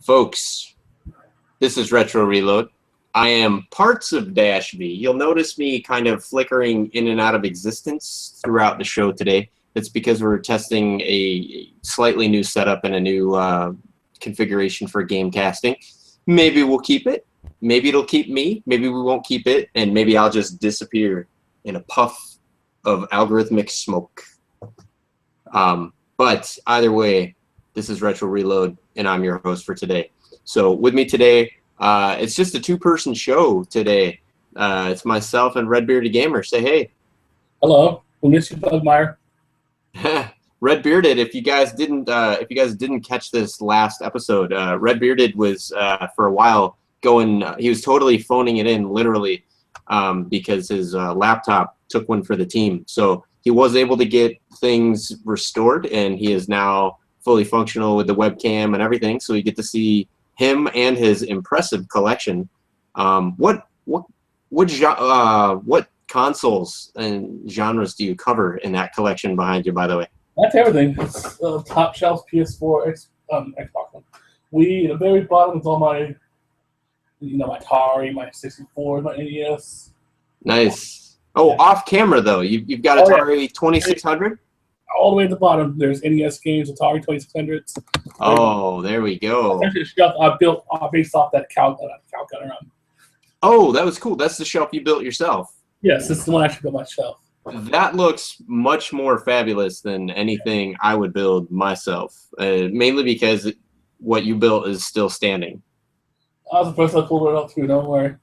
Folks, this is Retro Reload. I am parts of Dash V. You'll notice me kind of flickering in and out of existence throughout the show today. It's because we're testing a slightly new setup and a new configuration for game casting. Maybe we'll keep it. Maybe it'll keep me. Maybe we won't keep it. And maybe I'll just disappear in a puff of algorithmic smoke. But either way, this is Retro Reload, and I'm your host for today. So with me today, it's just a two-person show today. It's myself and Red Bearded Gamer. Say hey. Hello. We miss you, Bugmeyer. Red Bearded. If you guys didn't catch this last episode, Red Bearded was for a while going. He was totally phoning it in, literally, because his laptop took one for the team. So he was able to get things restored, and he is now fully functional with the webcam and everything. So you get to see him and his impressive collection. What consoles and genres do you cover in that collection behind you, by the way? That's everything. It's top shelf PS4, Xbox One. At the very bottom is all my, my Atari, my 64, my NES. Nice. Oh, off camera though, you've got Atari 2600. All the way at the bottom, there's NES games, Atari 2600s. Oh, there we go. That's actually a shelf I built based off that calculator. Oh, that was cool. That's the shelf you built yourself. Yes, this is the one I actually built myself. That looks much more fabulous than anything I would build myself, mainly because what you built is still standing. I was the first I pulled it up too, don't worry.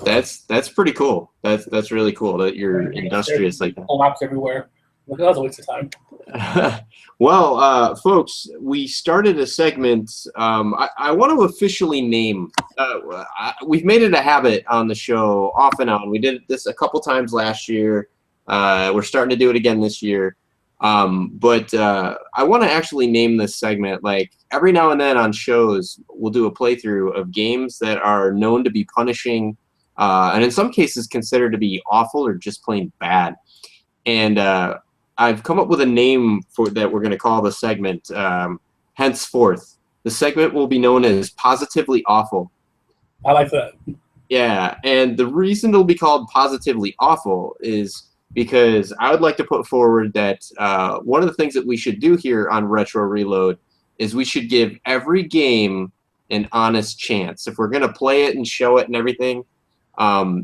That's pretty cool. That's really cool that you're industrious like that. Collapse everywhere. Look, that was a waste of time. Well, folks, we started a segment. I want to officially name. We've made it a habit on the show, off and on. We did this a couple times last year. We're starting to do it again this year. But I want to actually name this segment. Like every now and then on shows, we'll do a playthrough of games that are known to be punishing, and in some cases considered to be awful or just plain bad. And I've come up with a name for that we're going to call the segment. Henceforth, the segment will be known as Positively Awful. I like that. Yeah, and the reason it'll be called Positively Awful is because I would like to put forward that one of the things that we should do here on Retro Reload is we should give every game an honest chance. If we're going to play it and show it and everything,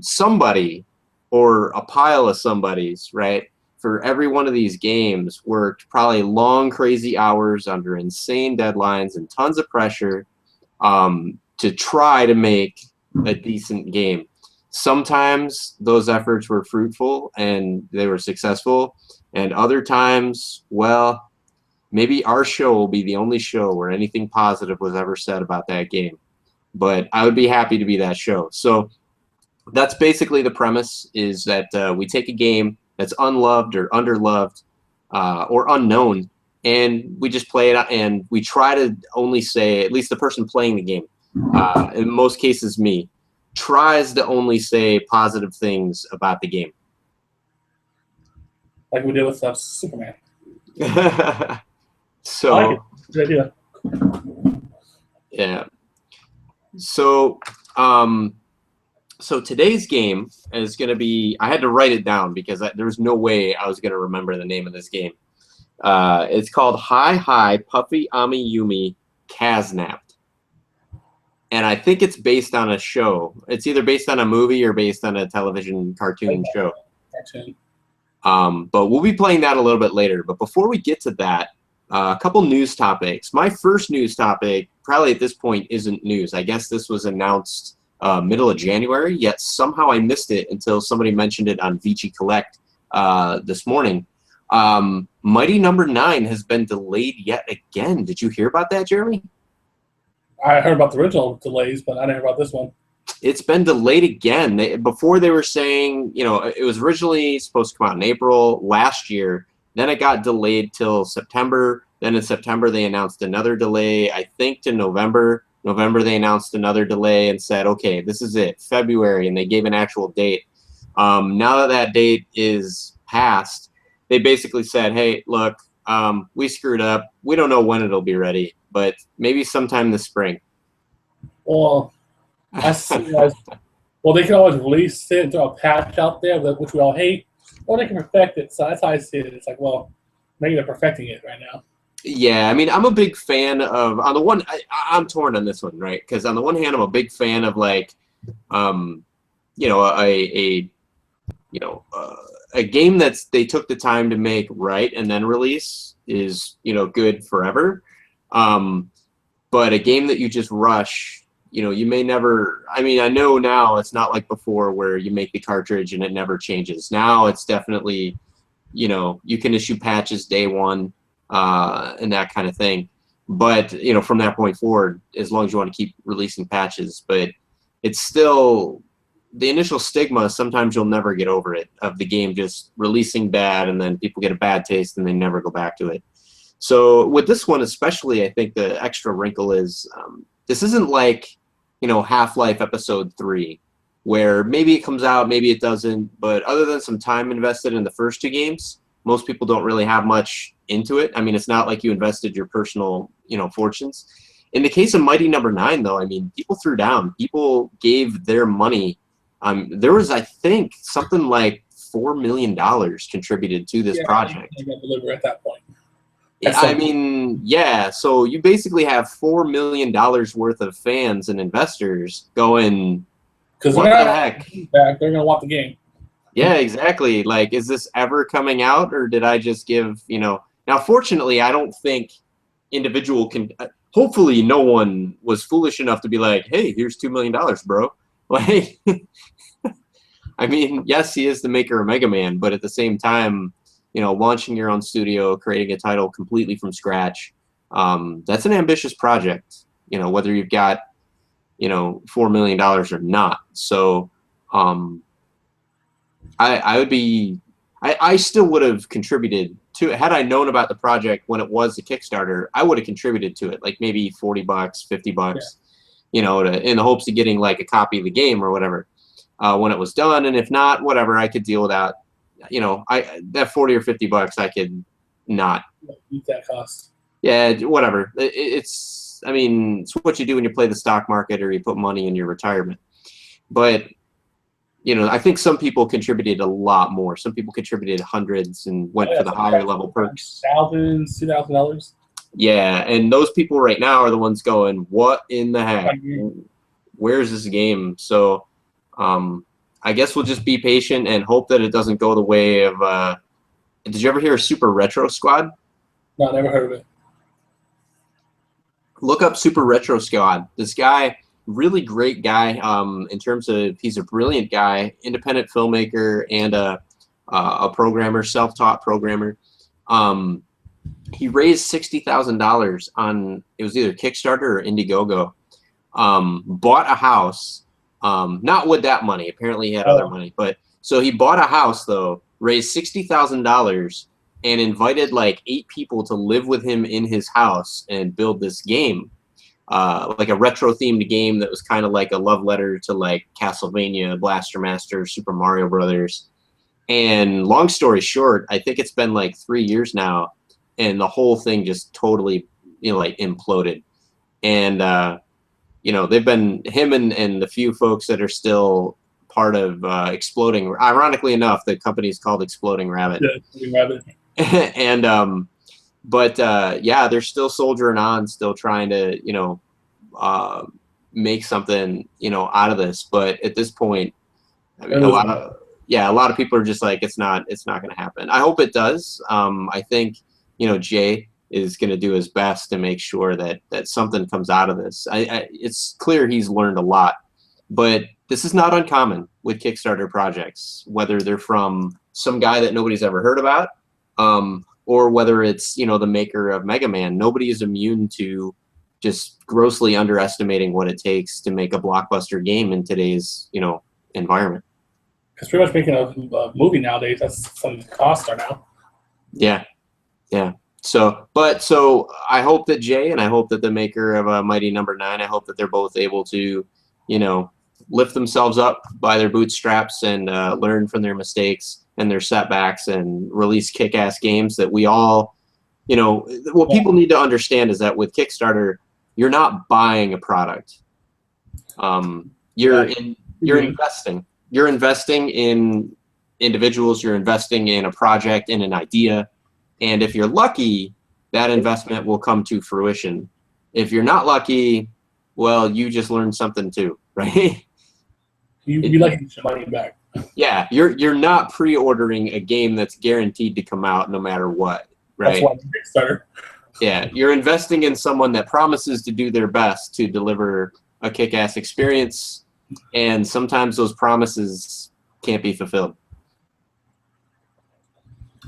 somebody or a pile of somebodies, right, for every one of these games worked probably long, crazy hours under insane deadlines and tons of pressure to try to make a decent game. Sometimes those efforts were fruitful and they were successful, and other times, well, maybe our show will be the only show where anything positive was ever said about that game. But I would be happy to be that show. So that's basically the premise, is that we take a game that's unloved or underloved or unknown, and we just play it, and we try to only say, at least the person playing the game, in most cases me, tries to only say positive things about the game. Like we did with Superman. So, I like it. Good idea. Yeah. So today's game is going to be, I had to write it down because there's no way I was going to remember the name of this game. It's called Hi Hi Puffy Ami Yumi Kaznapped. And I think it's based on a show. It's either based on a movie or based on a television cartoon show. But we'll be playing that a little bit later. But before we get to that, a couple news topics. My first news topic, probably at this point, isn't news. I guess this was announced middle of January, yet somehow I missed it until somebody mentioned it on Vici Collect this morning. Mighty Number 9 has been delayed yet again. Did you hear about that, Jeremy? I heard about the original delays, but I didn't hear about this one. It's been delayed again. Before they were saying, it was originally supposed to come out in April last year. Then it got delayed till September. Then in September they announced another delay, I think to November. November they announced another delay and said, okay, this is it, February, and they gave an actual date. Now that date is passed, they basically said, hey, look, we screwed up. We don't know when it'll be ready, but maybe sometime this spring. Well, I see as well. They can always release it, throw a patch out there, which we all hate, or they can perfect it. So that's how I see it. It's like, well, maybe they're perfecting it right now. Yeah, I mean, I'm a big fan of. On the one, I'm torn on this one, right? Because on the one hand, I'm a big fan of like, you know, you know, a game that's they took the time to make right and then release is, you know, good forever. But a game that you just rush, you know, you may never. I mean, I know now it's not like before where you make the cartridge and it never changes. Now it's definitely, you know, you can issue patches day one, and that kind of thing. But, you know, from that point forward, as long as you want to keep releasing patches, but it's still the initial stigma. Sometimes you'll never get over it of the game just releasing bad, and then people get a bad taste and they never go back to it. So with this one especially, I think the extra wrinkle is this isn't like, you know, Half-Life Episode 3, where maybe it comes out, maybe it doesn't, but other than some time invested in the first two games, most people don't really have much into it. I mean, it's not like you invested your personal, you know, fortunes. In the case of Mighty Number 9, though, I mean, people threw down. People gave their money. There was, I think, something like $4 million contributed to this project. I got delivered at that point. I mean, yeah, so you basically have $4 million worth of fans and investors going, because what the heck? They're going to want the game. Yeah, exactly. Like, is this ever coming out, or did I just give, you know? Now, fortunately, I don't think individual can. Hopefully, no one was foolish enough to be like, "Hey, here's $2 million, bro." Like, I mean, yes, he is the maker of Mega Man, but at the same time, you know, launching your own studio, creating a title completely from scratch, that's an ambitious project. You know, whether you've got, you know, $4 million or not. So, I would be, I still would have contributed to it. Had I known about the project when it was a Kickstarter, I would have contributed to it, like maybe $40, $50, you know, in the hopes of getting like a copy of the game or whatever when it was done. And if not, whatever, I could deal with that. You know, that $40 or $50, I could not Eat that cost. Yeah, whatever. It's, I mean, it's what you do when you play the stock market or you put money in your retirement. But, you know, I think some people contributed a lot more. Some people contributed hundreds and went for the higher level perks. Thousands, $2,000. Yeah, and those people right now are the ones going, what in the heck? Where's this game? So I guess we'll just be patient and hope that it doesn't go the way of did you ever hear of Super Retro Squad? No, never heard of it. Look up Super Retro Squad. This guy, really great guy in terms of, he's a brilliant guy, independent filmmaker and a programmer, self-taught programmer. He raised $60,000 on, it was either Kickstarter or Indiegogo. Bought a house, not with that money. Apparently he had other money, but so he bought a house though, raised $60,000 and invited like 8 people to live with him in his house and build this game. Like a retro themed game that was kind of like a love letter to like Castlevania, Blaster Master, Super Mario Brothers. And long story short, I think it's been like 3 years now, and the whole thing just totally, you know, like imploded. And you know, they've been, him and the few folks that are still part of Exploding. Ironically enough, the company's called Exploding Rabbit. Yeah, Exploding Rabbit. And but yeah, they're still soldiering on, still trying to, you know, make something, you know, out of this. But at this point, I mean, a lot of people are just like, it's not going to happen. I hope it does. I think, you know, Jay is going to do his best to make sure that something comes out of this. It's clear he's learned a lot, but this is not uncommon with Kickstarter projects, whether they're from some guy that nobody's ever heard about, or whether it's, you know, the maker of Mega Man. Nobody is immune to just grossly underestimating what it takes to make a blockbuster game in today's, you know, environment. Because pretty much making a movie nowadays, that's some costs are now. Yeah, yeah. So I hope that Jay and I hope that the maker of Mighty Number 9, I hope that they're both able to, you know, lift themselves up by their bootstraps and learn from their mistakes and their setbacks and release kick-ass games that we all, you know, what people need to understand is that with Kickstarter, you're not buying a product. You're investing. You're investing in individuals. You're investing in a project, in an idea, and if you're lucky, that investment will come to fruition. If you're not lucky, well, you just learned something too, right? You like to get your money back. Yeah, you're not pre-ordering a game that's guaranteed to come out no matter what, right? That's why I'm a Kickstarter. Yeah, you're investing in someone that promises to do their best to deliver a kick-ass experience, and sometimes those promises can't be fulfilled.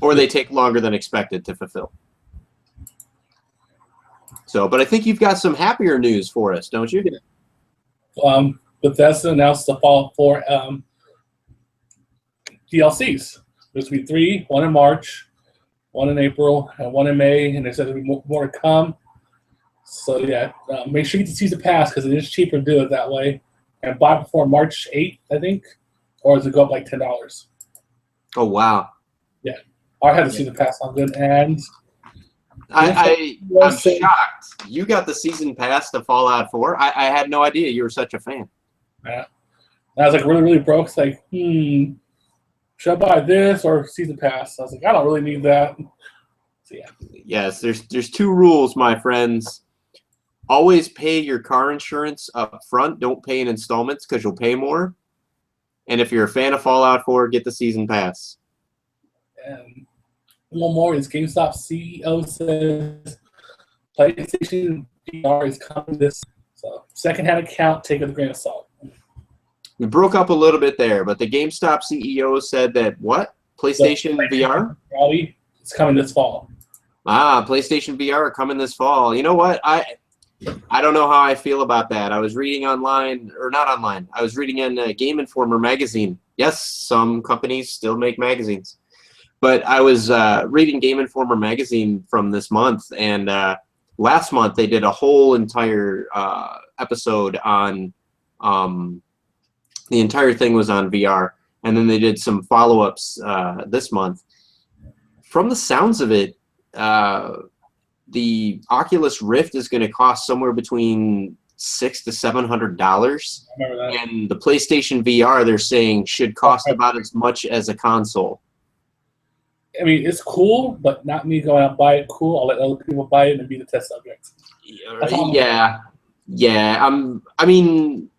Or they take longer than expected to fulfill. So, but I think you've got some happier news for us, don't you? Bethesda announced the Fallout 4 DLCs. There's going to be 3, one in March, one in April, and one in May, and they said there'll be more to come. So yeah, make sure you get the season pass because it is cheaper to do it that way. And buy before March 8th, I think, or does it go up like $10? Oh wow! Yeah, I had the season pass on good, and I'm shocked. You got the season pass to Fallout 4. I had no idea you were such a fan. Yeah, and I was like really broke. It's like, should I buy this or season pass? I was like, I don't really need that. So yeah. Yes, there's 2 rules, my friends. Always pay your car insurance up front. Don't pay in installments because you'll pay more. And if you're a fan of Fallout 4, get the season pass. And one more is GameStop CEO says PlayStation VR is coming this. So secondhand account, take it with a grain of salt. We broke up a little bit there, but the GameStop CEO said that what? PlayStation VR? It's coming this fall. Ah, PlayStation VR coming this fall. You know what? I don't know how I feel about that. I was reading online, or not online. I was reading in Game Informer magazine. Yes, some companies still make magazines. But I was reading Game Informer magazine from this month, and last month they did a whole entire episode on, the entire thing was on VR, and then they did some follow-ups this month. From the sounds of it, the Oculus Rift is going to cost somewhere between $600 to $700, and the PlayStation VR they're saying should cost about as much as a console. I mean, it's cool, but not me going out and buy it. Cool, I'll let other people buy it and be the test subject. Yeah. I mean,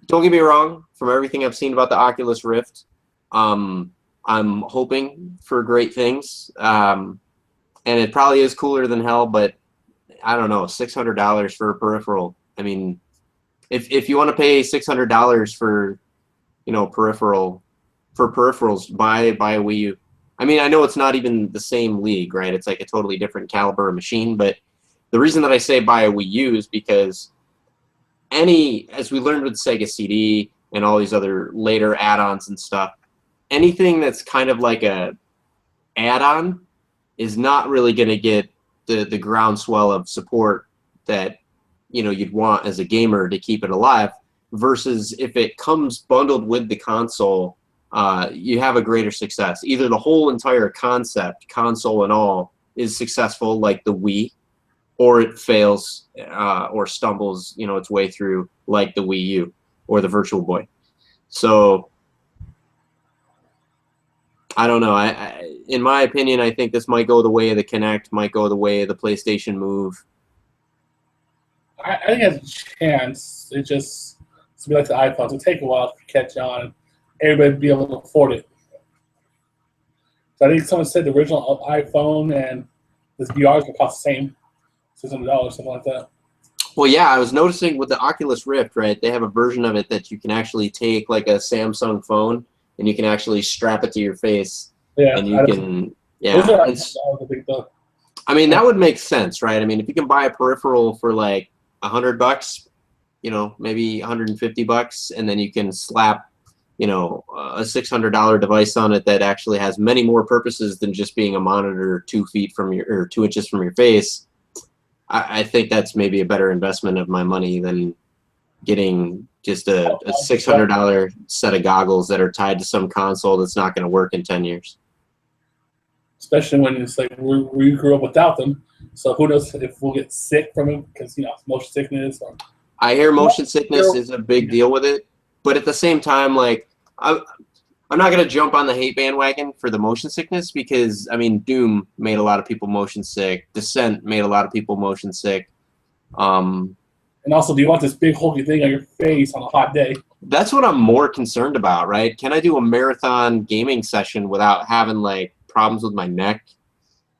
don't get me wrong. From everything I've seen about the Oculus Rift, I'm hoping for great things. And it probably is cooler than hell, but I don't know, $600 for a peripheral. I mean, if you want to pay $600 for, peripherals, buy a Wii U. I mean, I know it's not even the same league, right? It's like a totally different caliber of machine, but the reason that I say buy a Wii U is because as we learned with Sega CD and all these other later add-ons and stuff, anything that's kind of like a add-on is not really going to get the groundswell of support that you'd want as a gamer to keep it alive, versus if it comes bundled with the console, you have a greater success. Either the whole entire concept, console and all, is successful like the Wii, or it fails or stumbles its way through like the Wii U or the Virtual Boy. So I don't know. In my opinion, I think this might go the way of the Kinect, might go the way of the PlayStation Move. I think it has a chance. It's to be like the iPhones. It'll take a while to catch on. Everybody be able to afford it. So I think someone said the original iPhone and this VR is going to cost the same, $600, something like that. Well, yeah, I was noticing with the Oculus Rift, right, they have a version of it that you can actually take like a Samsung phone and you can actually strap it to your face. Yeah, and you can, yeah. I mean, that would make sense, right? I mean, if you can buy a peripheral for like $100, maybe $150, and then you can slap, a $600 device on it that actually has many more purposes than just being a monitor 2 feet from or 2 inches from your face. I think that's maybe a better investment of my money than getting just a $600 set of goggles that are tied to some console that's not going to work in 10 years. Especially when it's like we grew up without them. So who knows if we'll get sick from them because, motion sickness. I hear motion sickness is a big deal with it, but at the same time, like I'm not gonna jump on the hate bandwagon for the motion sickness because I mean Doom made a lot of people motion sick. Descent made a lot of people motion sick. And also, do you want this big hulky thing on your face on a hot day? That's what I'm more concerned about, right? Can I do a marathon gaming session without having like problems with my neck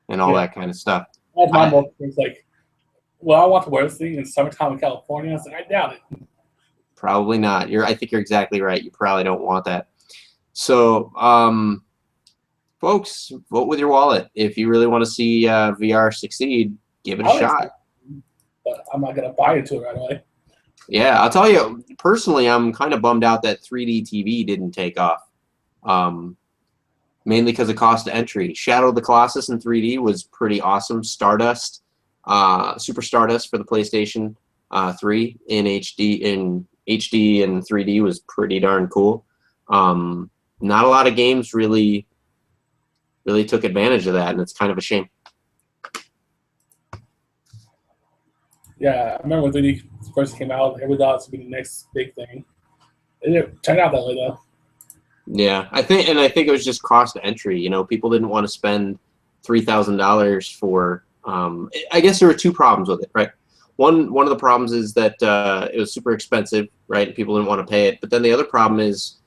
and all that kind of stuff? That's my most things like, well, I want to wear this thing in summertime in California. I was like, I doubt it. Probably not. I think you're exactly right. You probably don't want that. So, folks, vote with your wallet. If you really want to see VR succeed, give it a shot. But I'm not gonna buy into it right away. Yeah, I'll tell you, personally, I'm kind of bummed out that 3D TV didn't take off. Mainly because of cost of entry. Shadow of the Colossus in 3D was pretty awesome. Stardust, Super Stardust for the PlayStation 3 in HD and 3D was pretty darn cool. Not a lot of games really took advantage of that, and it's kind of a shame. Yeah, I remember when 3D first came out, everyone thought it was going to be the next big thing. It didn't turn out that way, though. Yeah, I think it was just cost of entry. You know, people didn't want to spend $3,000 for. I guess there were two problems with it, right? One of the problems is that it was super expensive, right? People didn't want to pay it. But then the other problem is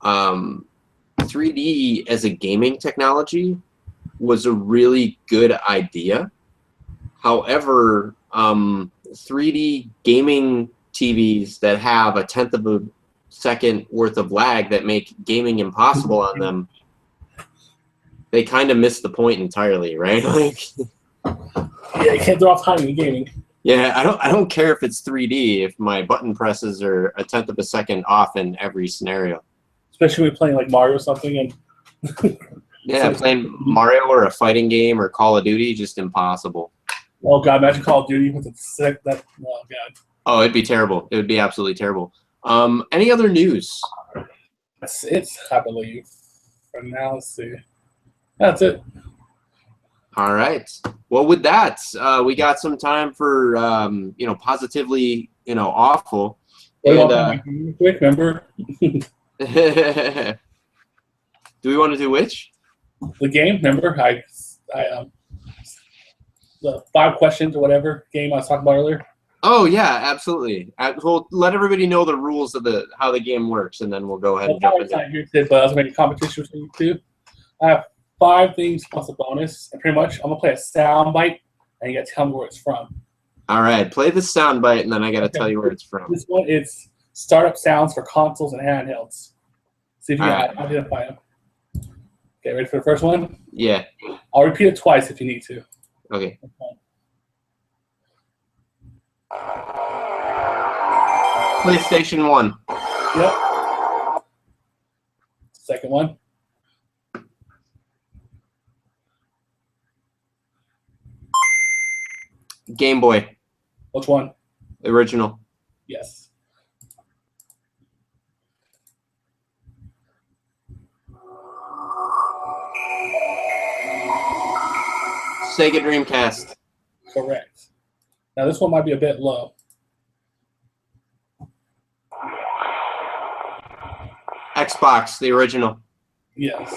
3D as a gaming technology was a really good idea. However, 3D gaming TVs that have a tenth of a second worth of lag that make gaming impossible on them, they kind of miss the point entirely, right? Like, yeah, you can't throw off timing in gaming. Yeah, I don't care if it's 3D if my button presses are a tenth of a second off in every scenario. Especially when you're playing like Mario or something, and yeah, playing Mario or a fighting game or Call of Duty, just impossible. Oh god, imagine Call of Duty with oh god. Oh, it'd be terrible. It would be absolutely terrible. Any other news? That's it, I believe. For now, let's see. That's it. All right. Well, with that, we got some time for positively awful. And, quick, remember? Do we want to do which? The game, remember? The 5 questions or whatever game I was talking about earlier. Oh yeah, absolutely. We'll let everybody know the rules of how the game works, and then we'll go ahead and jump into it. But I was making a competition with you too. I have 5 things plus a bonus, and pretty much I'm gonna play a sound bite, and you gotta tell me where it's from. All right, play the sound bite, and then I gotta tell you where it's from. This one is startup sounds for consoles and handhelds. See if you can identify them. Okay, ready for the first one? Yeah. I'll repeat it twice if you need to. Okay. PlayStation 1. Yep. Second one. Game Boy. Which one? Original. Yes. Sega Dreamcast. Correct. Now this one might be a bit low. Xbox, the original. Yes.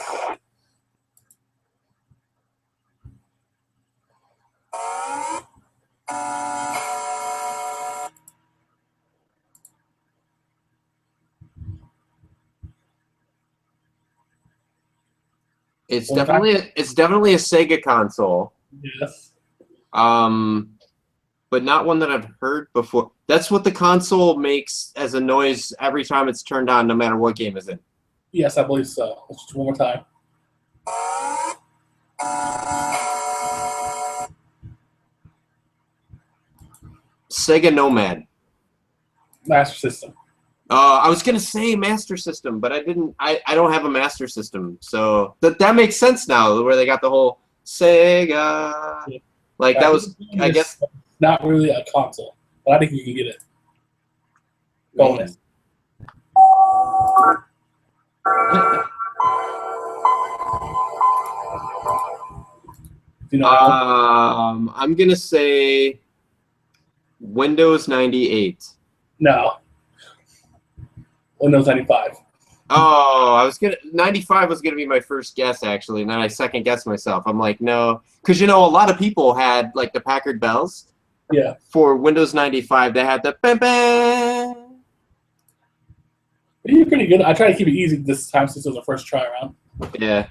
It's definitely a Sega console. Yes. But not one that I've heard before. That's what the console makes as a noise every time it's turned on, no matter what game is in. Yes, I believe so. Let's just one more time. Sega Nomad. Master System. I was gonna say Master System, but I didn't. I don't have a Master System, so that makes sense now. Where they got the whole Sega, yeah. Like that was, I guess, not really a console, but I think you can get it. Bonus. I'm gonna say Windows 98. No. Windows 95. Oh, 95 was gonna be my first guess actually, and then I second guessed myself. I'm like, no, because a lot of people had like the Packard Bells. Yeah. For Windows 95, they had the bam bam. You're pretty good. I tried to keep it easy this time since it was the first try around. Yeah.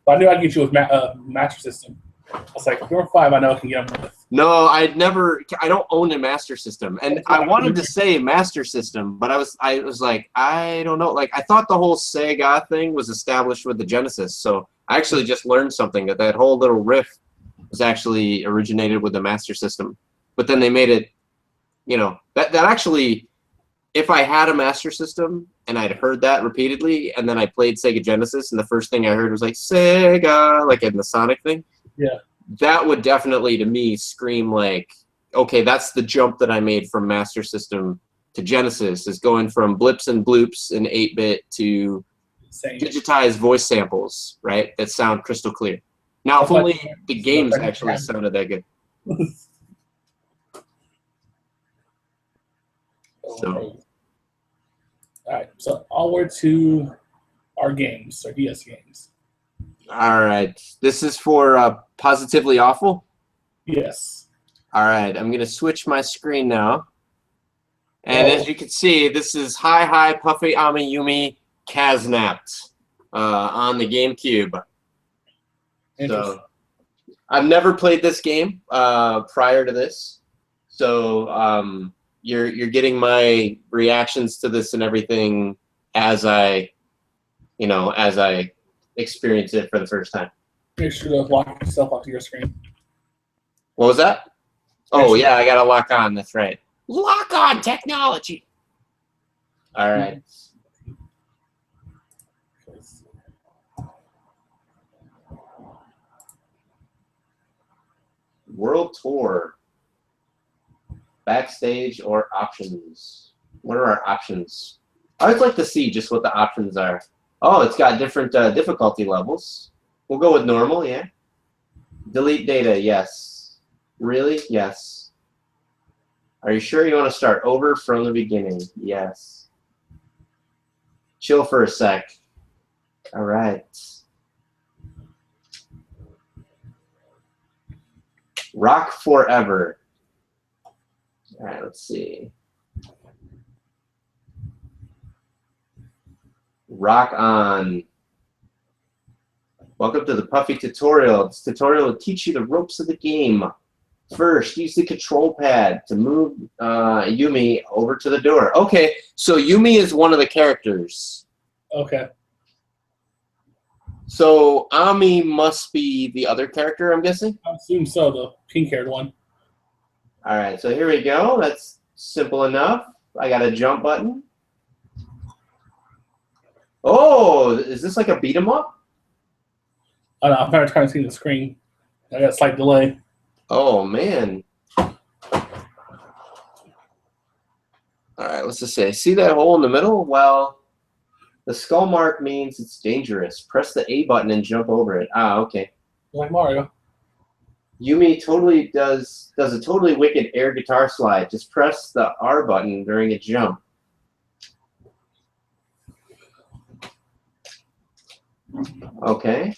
But I knew I'd get you with Master System. I was like, if you're 5, I know I can get them with. No, I don't own a Master System, and I wanted to say Master System, but I was like, I don't know. Like, I thought the whole Sega thing was established with the Genesis, so I actually just learned something that whole little riff was actually originated with the Master System. But then they made it, that actually, if I had a Master System and I'd heard that repeatedly, and then I played Sega Genesis, and the first thing I heard was like Sega, like in the Sonic thing. Yeah. That would definitely, to me, scream like, okay, that's the jump that I made from Master System to Genesis, is going from blips and bloops in 8-bit to digitized voice samples, right, that sound crystal clear. Now, if only the games actually sounded that good. All right, so onward to our games, our DS games. All right, this is for Positively Awful? Yes. All right, I'm going to switch my screen now. And as you can see, this is Hi Hi Puffy Ami Yumi Kaznapped on the GameCube. So I've never played this game prior to this. So you're getting my reactions to this and everything as I experience it for the first time. Make sure to lock yourself onto your screen. What was that? Oh, yeah, I got to lock on. That's right. Lock on technology. All right. World Tour. Backstage or options? What are our options? I would like to see just what the options are. Oh, it's got different difficulty levels. We'll go with normal, yeah. Delete data, yes. Really? Yes. Are you sure you want to start over from the beginning? Yes. Chill for a sec. All right. Rock forever. All right, let's see. Rock on. Welcome to the Puffy tutorial. This tutorial will teach you the ropes of the game. First, use the control pad to move Yumi over to the door. Okay, so Yumi is one of the characters. Okay. So Ami must be the other character, I'm guessing? I assume so, the pink-haired one. All right, so here we go. That's simple enough. I got a jump button. Oh, is this like a beat 'em up? I don't know, I'm trying to see the screen. I got a slight delay. Oh, man. All right, let's just say, see that hole in the middle? Well, the skull mark means it's dangerous. Press the A button and jump over it. Ah, okay. Like Mario. Yumi totally does a totally wicked air guitar slide. Just press the R button during a jump. Okay.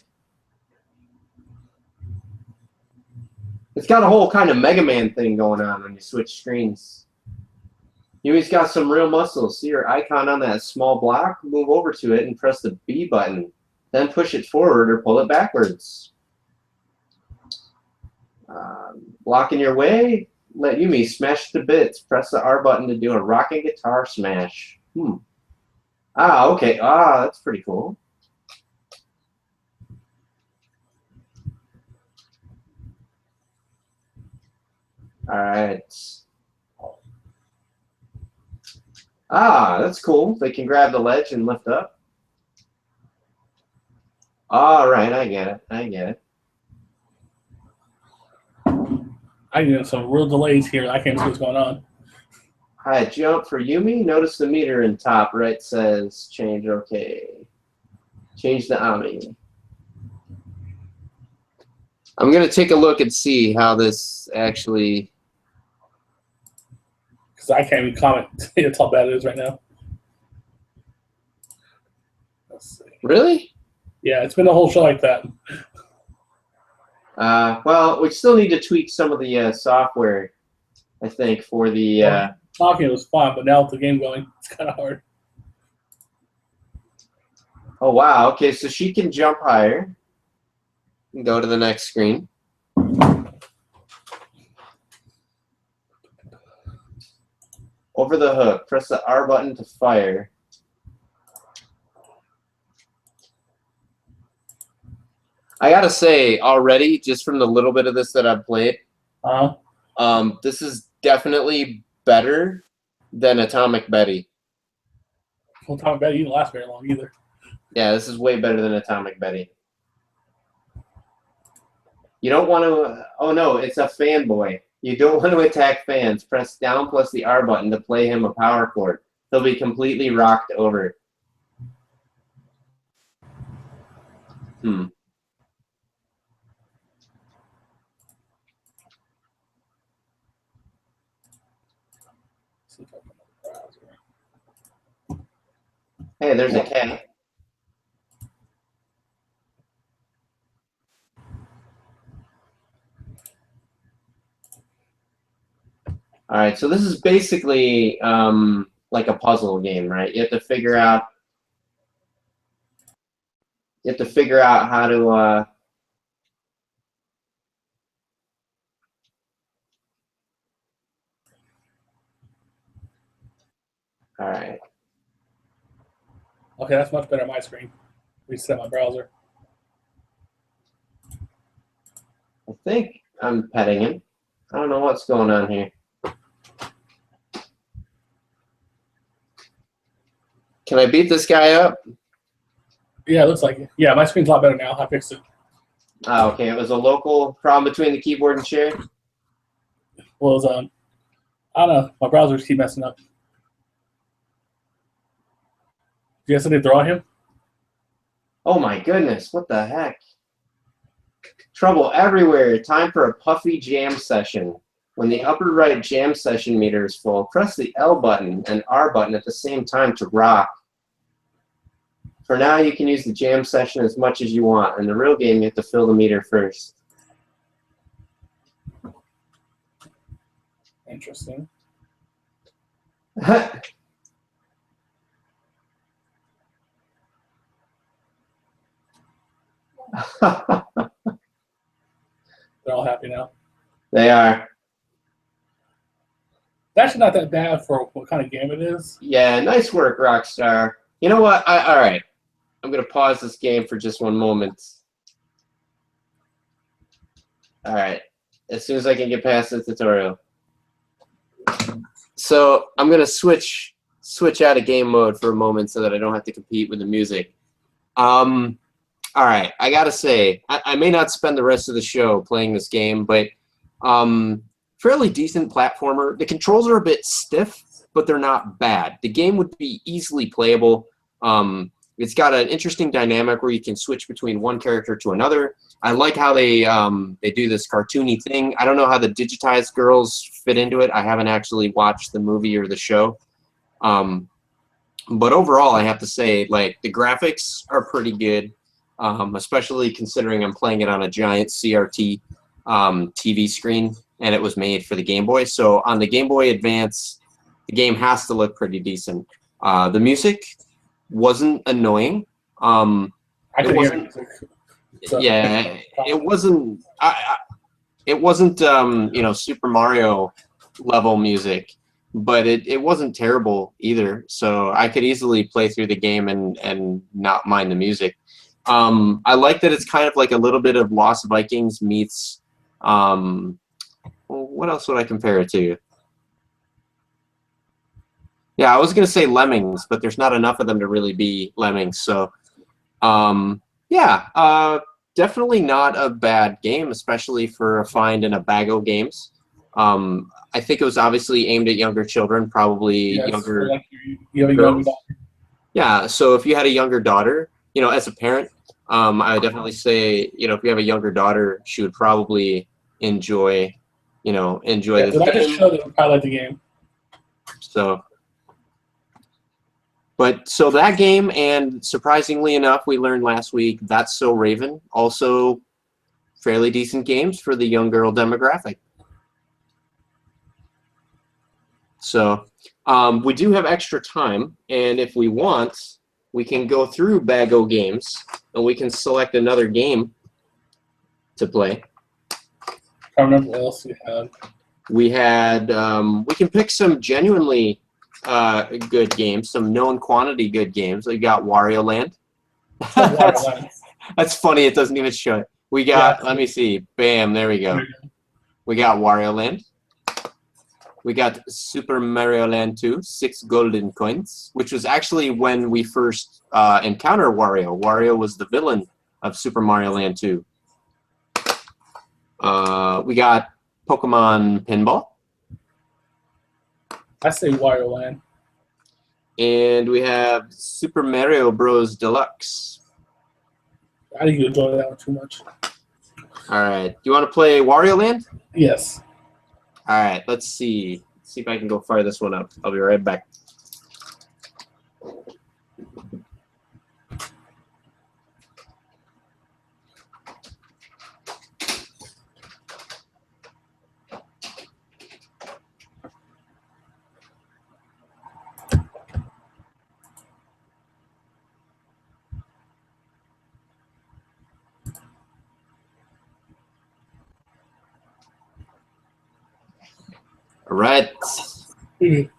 It's got a whole kind of Mega Man thing going on when you switch screens. Yumi's got some real muscles. See your icon on that small block? Move over to it and press the B button. Then push it forward or pull it backwards. Blocking your way? Let Yumi smash to bits. Press the R button to do a rocking guitar smash. Ah, okay. Ah, that's pretty cool. All right. Ah, that's cool. They can grab the ledge and lift up. All right, I get it. I get it. I get some real delays here. I can't see what's going on. High jump for Yumi. Notice the meter in top right says change. Okay. Change the Ami. I'm going to take a look and see how this actually... Because I can't even comment. It's how bad it is right now. Let's see. Really? Yeah, it's been a whole show like that. Well, we still need to tweak some of the software, I think, for the... Talking was fun, but now with the game going, it's kind of hard. Oh, wow. Okay, so she can jump higher. And go to the next screen. Over the hook. Press the R button to fire. I gotta say, already, just from the little bit of this that I've played, this is definitely better than Atomic Betty. Well, Atomic Betty didn't last very long either. Yeah, this is way better than Atomic Betty. You don't want to... Oh, no, it's a fanboy. You don't want to attack fans. Press down plus the R button to play him a power chord. He'll be completely rocked over. Hey, there's a cat. All right, so this is basically like a puzzle game, right? You have to figure out how to all right. Okay, that's much better on my screen. Reset my browser. I think I'm petting him. I don't know what's going on here. Can I beat this guy up? Yeah, it looks like it. Yeah, my screen's a lot better now. I fixed it. Oh, okay. It was a local problem between the keyboard and chair. Well, it was, I don't know. My browsers keep messing up. You guys did throw at him? Oh my goodness! What the heck? Trouble everywhere. Time for a puffy jam session. When the upper right jam session meter is full, press the L button and R button at the same time to rock. For now, you can use the jam session as much as you want. In the real game, you have to fill the meter first. Interesting. They're all happy now. They are. It's actually not that bad for what kind of game it is. Yeah, nice work, Rockstar. You know what? All right. I'm going to pause this game for just one moment. All right. As soon as I can get past the tutorial. So I'm going to switch out of game mode for a moment so that I don't have to compete with the music. All right. I got to say, I may not spend the rest of the show playing this game, but fairly decent platformer. The controls are a bit stiff, but they're not bad. The game would be easily playable. It's got an interesting dynamic where you can switch between one character to another. I like how they do this cartoony thing. I don't know how the digitized girls fit into it. I haven't actually watched the movie or the show. But overall, I have to say, like, the graphics are pretty good, especially considering I'm playing it on a giant CRT TV screen, and it was made for the Game Boy. So on the Game Boy Advance, the game has to look pretty decent. The music wasn't annoying. It wasn't. Yeah, it wasn't. It wasn't. You know, Super Mario level music, but it wasn't terrible either. So I could easily play through the game and not mind the music. I like that it's kind of like a little bit of Lost Vikings meets. Well, what else would I compare it to? Yeah, I was going to say Lemmings, but there's not enough of them to really be Lemmings. So, yeah, definitely not a bad game, especially for a find in a bag of games. I think it was obviously aimed at younger children, probably younger girls. Yeah, so if you had a younger daughter, you know, as a parent, I would definitely say, you know, if you have a younger daughter, she would probably enjoy this Did I just show that I like the game? So, so that game, and surprisingly enough, we learned last week, That's So Raven, also fairly decent games for the young girl demographic. So we do have extra time, and if we want, we can go through Bago games, and we can select another game to play. I don't remember what else we had. We had, we can pick some genuinely good games, some known quantity good games. We got Wario Land. That's funny, it doesn't even show it. We got, let me see, bam, there we go. We got Wario Land. We got Super Mario Land 2, 6 golden coins, which was actually when we first encountered Wario. Wario was the villain of Super Mario Land 2. We got Pokemon Pinball. I say Wario Land. And we have Super Mario Bros. Deluxe. I didn't enjoy that one too much. All right. Do you want to play Wario Land? Yes. All right. Let's see. Let's see if I can go fire this one up. I'll be right back. All right. We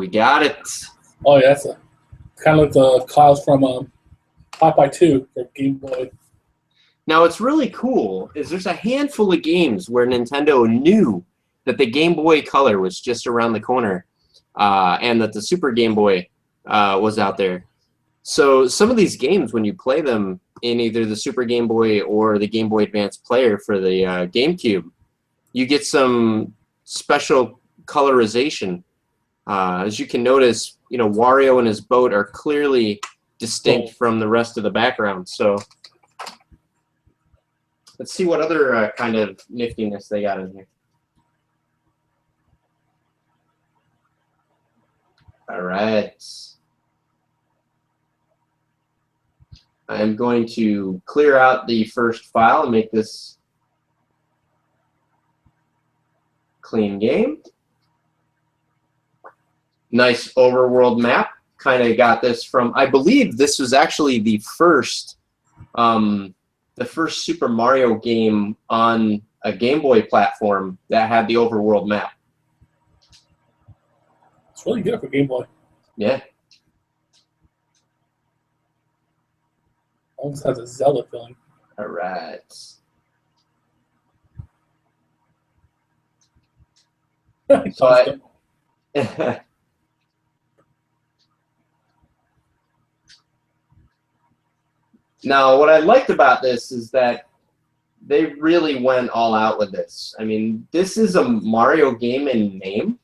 got it. Oh, yeah, that's kind of like the Clouds from Popeye 2 for Game Boy. Now, what's really cool is there's a handful of games where Nintendo knew that the Game Boy Color was just around the corner and that the Super Game Boy was out there. So some of these games, when you play them in either the Super Game Boy or the Game Boy Advance player for the GameCube, you get some special colorization. As you can notice, you know, Wario and his boat are clearly distinct from the rest of the background. So let's see what other kind of niftiness they got in here. All right. I'm going to clear out the first file and make this clean game. Nice overworld map. Kind of got this from, I believe this was actually the first Super Mario game on a Game Boy platform that had the overworld map. It's really good for Game Boy. Yeah. Almost has a Zelda feeling. All right. So now, what I liked about this is that they really went all out with this. I mean, this is a Mario game in name,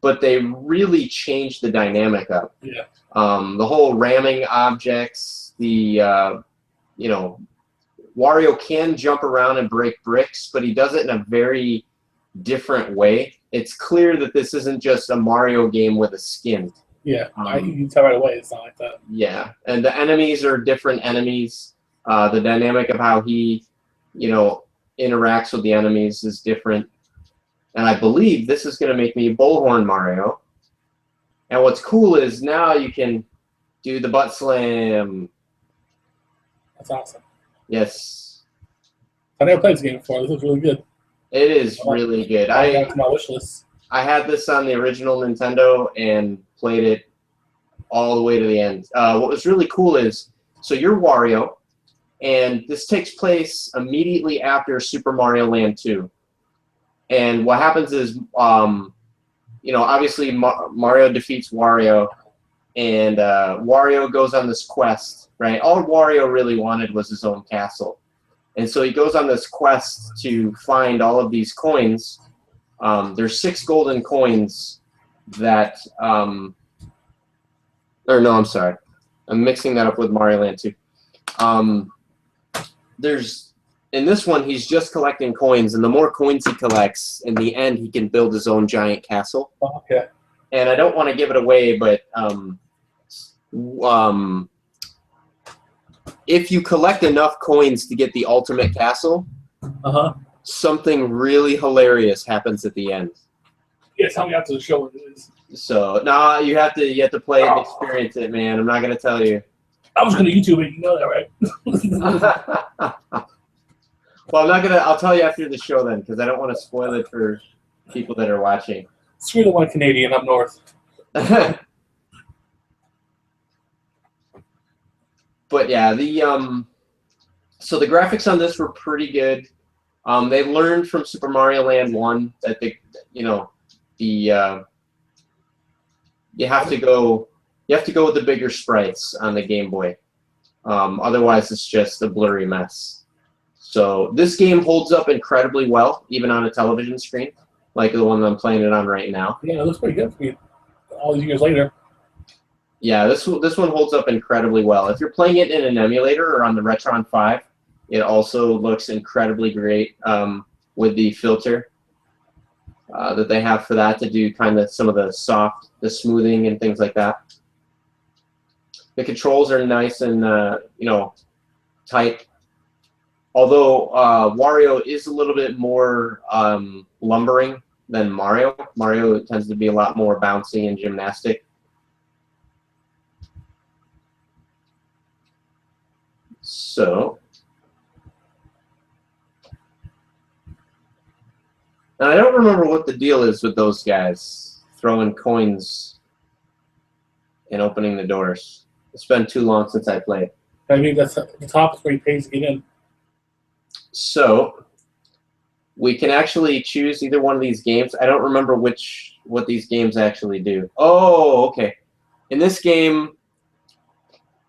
but they really changed the dynamic up. Yeah. The whole ramming objects, the you know, Wario can jump around and break bricks, but he does it in a very different way. It's clear that this isn't just a Mario game with a skin. Yeah, you can tell right away it's not like that. Yeah, and the enemies are different enemies. The dynamic of how he, you know, interacts with the enemies is different. And I believe this is going to make me Bullhorn Mario. And what's cool is now you can do the butt slam. That's awesome. Yes. I never played this game before. This looks really good. It is really good. I got it to my wish list. I had this on the original Nintendo and played it all the way to the end. What was really cool is, so you're Wario, and this takes place immediately after Super Mario Land 2. And what happens is, you know, obviously Mario defeats Wario, and Wario goes on this quest, right? All Wario really wanted was his own castle. And so he goes on this quest to find all of these coins. There's 6 golden coins that, or no, I'm sorry. I'm mixing that up with Mario Land 2. in this one, he's just collecting coins, and the more coins he collects, in the end, he can build his own giant castle. Okay. And I don't want to give it away, but if you collect enough coins to get the ultimate castle, something really hilarious happens at the end. Yeah, tell me after the show what it is. So no, you have to play it and experience it, man. I'm not gonna tell you. I was gonna YouTube it, you know that, right? Well, I'm not gonna. I'll tell you after the show then, because I don't want to spoil it for people that are watching. Screw the one Canadian up north. But yeah, so the graphics on this were pretty good. They learned from Super Mario Land 1 that you have to go with the bigger sprites on the Game Boy. Otherwise, it's just a blurry mess. So this game holds up incredibly well, even on a television screen, like the one I'm playing it on right now. Yeah, it looks pretty good for me all these years later. Yeah, this one holds up incredibly well. If you're playing it in an emulator or on the Retron 5, it also looks incredibly great with the filter that they have for that to do kind of some of the smoothing and things like that. The controls are nice and tight. Although Wario is a little bit more lumbering than Mario. Mario tends to be a lot more bouncy and gymnastic. So, and I don't remember what the deal is with those guys throwing coins and opening the doors. It's been too long since I played. I mean, that's the top is where he pays to get in. So, we can actually choose either one of these games. I don't remember what these games actually do. Oh, okay. In this game,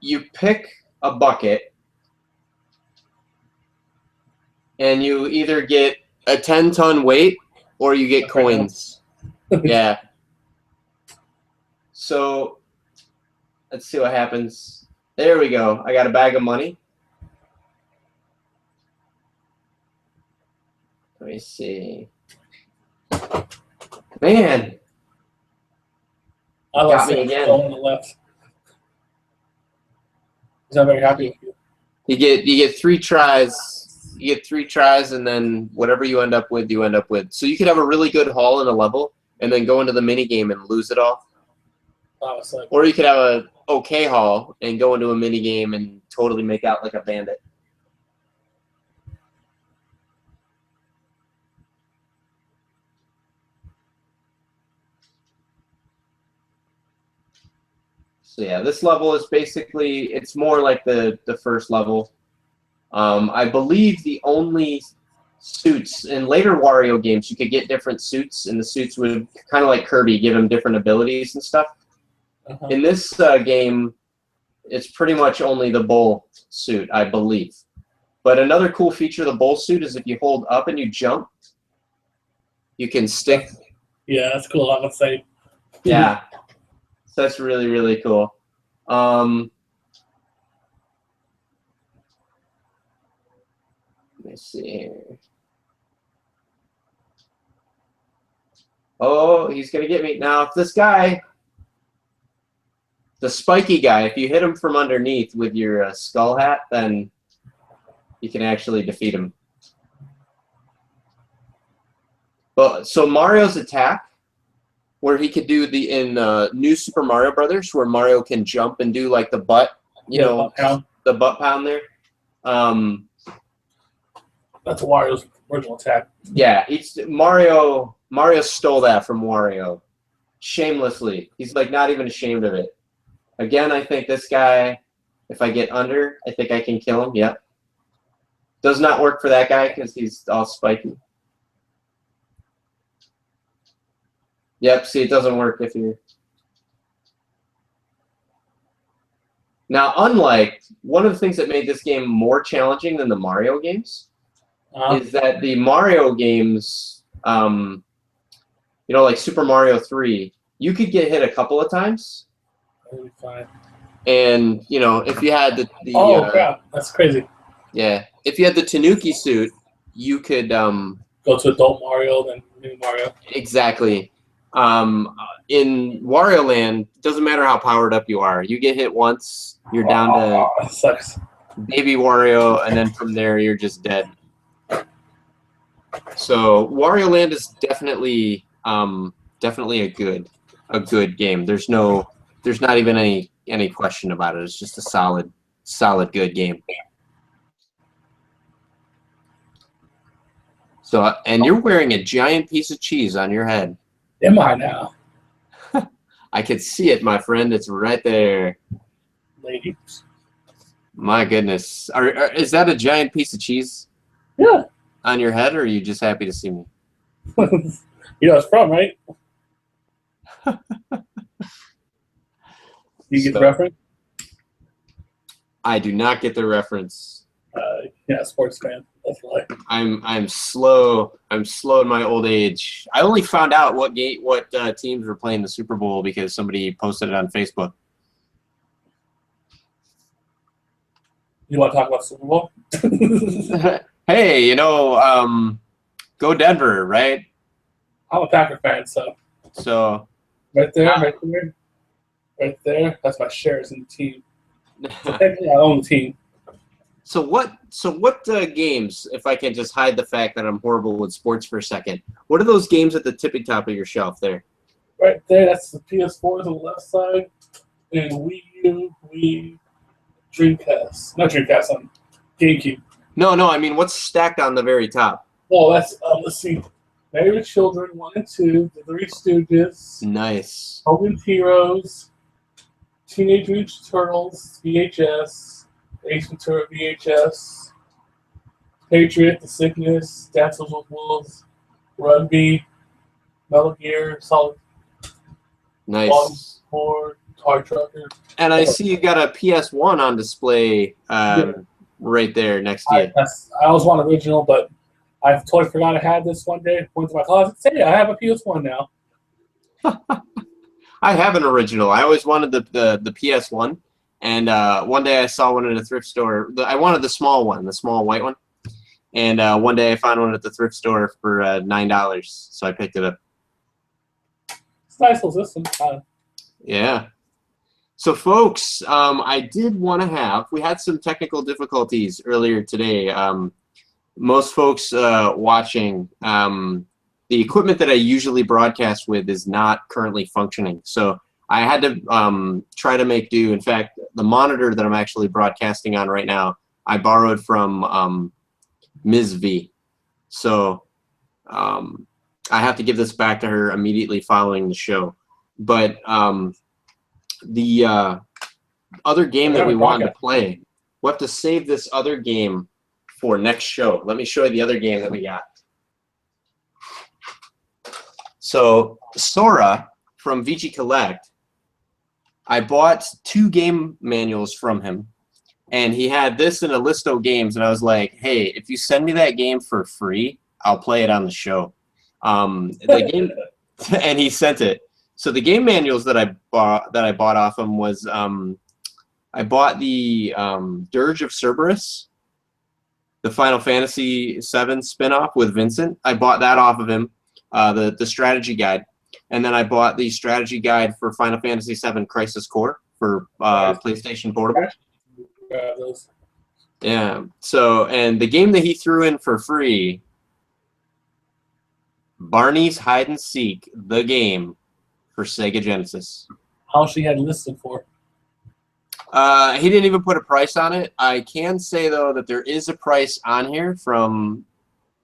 you pick a bucket, and you either get a 10-ton weight or you get coins. Yeah. So, let's see what happens. There we go. I got a bag of money. Let me see. Man. I Got me again. On the left. He's not very happy with you. You get 3 tries. You get 3 tries, and then whatever you end up with, you end up with. So you could have a really good haul in a level, and then go into the mini game and lose it all. Or you could have a okay haul and go into a mini game and totally make out like a bandit. So yeah, this level is basically, it's more like the first level. I believe the only suits in later Wario games, you could get different suits, and the suits would kind of like Kirby, give him different abilities and stuff. In this game, it's pretty much only the bowl suit, I believe. But another cool feature of the bowl suit is if you hold up and you jump, you can stick. Yeah, that's cool. I would say. Yeah, so that's really, really cool. Let me see here. Oh, he's gonna get me now. If this guy, the spiky guy, if you hit him from underneath with your skull hat, then you can actually defeat him. But so Mario's attack, where he could do in New Super Mario Brothers, where Mario can jump and do like the butt, the butt pound there. That's Wario's original attack. Yeah, Mario stole that from Wario, shamelessly. He's like not even ashamed of it. Again, I think this guy, if I get under, I think I can kill him. Yep. Does not work for that guy because he's all spiky. Yep, see, it doesn't work if you're... Now, unlike, one of the things that made this game more challenging than the Mario games is that the Mario games, like Super Mario 3, you could get hit a couple of times. That'd be fine. And, if you had the oh, crap. That's crazy. Yeah. If you had the Tanuki suit, you could Go to adult Mario, then new Mario. exactly. In Wario Land, doesn't matter how powered up you are. You get hit once, you're down to That sucks. Baby Wario, and then from there you're just dead. So Wario Land is definitely definitely a good game. There's not even any question about it. It's just a solid good game. So and you're wearing a giant piece of cheese on your head. Am I now? I can see it, my friend. It's right there. Ladies. My goodness. Is that a giant piece of cheese Yeah. on your head, or are you just happy to see me? You know it's from, right? You get the reference? I do not get the reference. Yeah, sports fan. That's why. I'm slow. I'm slow in my old age. I only found out what teams were playing the Super Bowl because somebody posted it on Facebook. You want to talk about Super Bowl? Hey, go Denver, right? I'm a Packer fan, so right there. That's my shares in the team. So technically, I own the team. So what games, if I can just hide the fact that I'm horrible with sports for a second, what are those games at the tippy top of your shelf there? Right there, that's the PS4 on the left side, and Wii U, Wii, Dreamcast. Not Dreamcast, on GameCube. No, I mean, what's stacked on the very top? Oh, that's, let's see. Married with Children 1 and 2, The Three Stooges. Nice. Hogan's Heroes, Teenage Mutant Turtles, VHS, Ace Ventura VHS, Patriot, The Sickness, Dances with Wolves, Rugby, Metal Gear, Solid Nice. 4, Toy Trucker. And I see you got a PS1 on display right there next to you. I always want original, but I totally forgot I had this one day. Went to my closet, said, "Yeah, I have a PS1 now." I have an original. I always wanted the PS1, and one day I saw one at a thrift store. I wanted the small one, the small white one, and one day I found one at the thrift store for $9, so I picked it up. It's a nice little system. Yeah. So, folks, I did want to we had some technical difficulties earlier today. Most folks watching, the equipment that I usually broadcast with is not currently functioning. So I had to try to make do. In fact, the monitor that I'm actually broadcasting on right now, I borrowed from Ms. V. So I have to give this back to her immediately following the show. But the other game that we wanted to play, we'll have to save this other game for next show. Let me show you the other game that we got. So Sora from VG Collect, I bought 2 game manuals from him, and he had this in a list of games, and I was like, hey, if you send me that game for free, I'll play it on the show. The game, and he sent it. So the game manuals that I bought off him was I bought the Dirge of Cerberus, the Final Fantasy VII spinoff with Vincent. I bought that off of him, the strategy guide, and then I bought the strategy guide for Final Fantasy VII Crisis Core for PlayStation Portable. Yeah. So, and the game that he threw in for free, Barney's Hide and Seek, the game for Sega Genesis. How she had listed for? He didn't even put a price on it. I can say, though, that there is a price on here from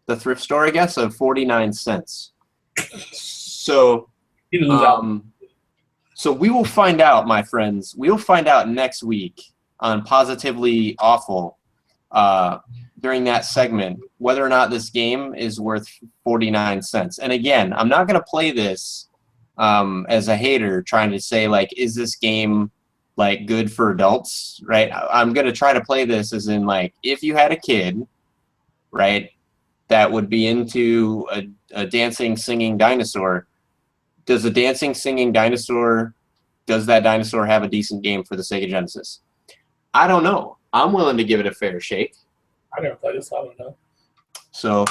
the thrift store, I guess, of 49 cents. So, so we will find out, my friends. We'll find out next week on Positively Awful during that segment whether or not this game is worth 49 cents. And again, I'm not going to play this as a hater trying to say, like, is this game like good for adults, right? I'm going to try to play this as in, like, if you had a kid, right, that would be into a dancing, singing dinosaur, does that dinosaur have a decent game for the Sega Genesis? I don't know. I'm willing to give it a fair shake. I never played this, so I don't know. So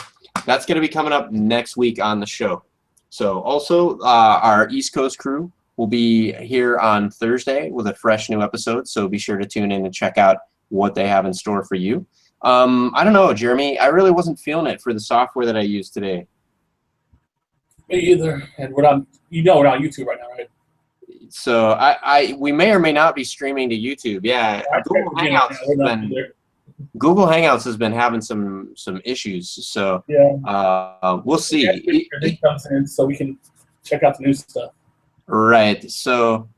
that's going to be coming up next week on the show. So also our East Coast crew will be here on Thursday with a fresh new episode. So be sure to tune in and check out what they have in store for you. I don't know, Jeremy. I really wasn't feeling it for the software that I used today. Me either. And we're on. We're on YouTube right now, right? So we may or may not be streaming to YouTube. Yeah, Google Hangouts has been having some issues. So we'll see. It comes in so we can check out the new stuff. Right. So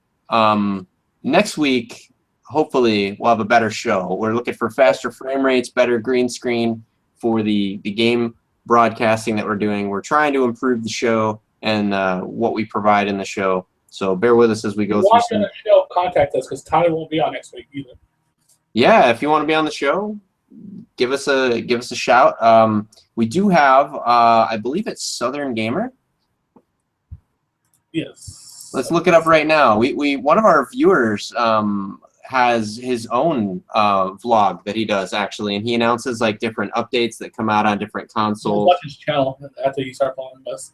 next week, hopefully, we'll have a better show. We're looking for faster frame rates, better green screen for the game broadcasting that we're doing. We're trying to improve the show and what we provide in the show. So bear with us as we go through. Watching the show, contact us because Tyler won't be on next week either. Yeah, if you want to be on the show, give us a shout. We do have, I believe it's Southern Gamer. Yes. Let's look it up right now. We one of our viewers has his own vlog that he does actually, and he announces like different updates that come out on different consoles. Watch his channel after you start following us.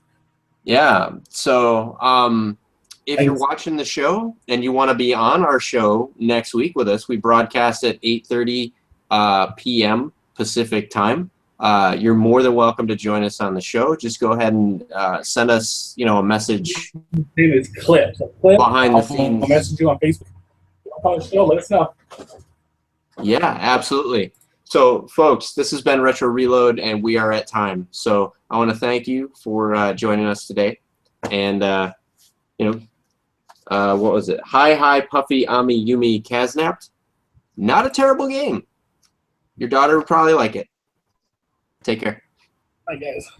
Yeah. So if you're watching the show and you want to be on our show next week with us, we broadcast at 8:30 p.m. Pacific time. You're more than welcome to join us on the show. Just go ahead and send us, a message. It's clips. Behind the scenes. I'll message you on Facebook. On the show, let us know. Yeah, absolutely. So, folks, this has been Retro Reload, and we are at time. So I want to thank you for joining us today. And, what was it? Hi, Puffy, Ami, Yumi, Kaznapped. Not a terrible game. Your daughter would probably like it. Take care. Bye, guys.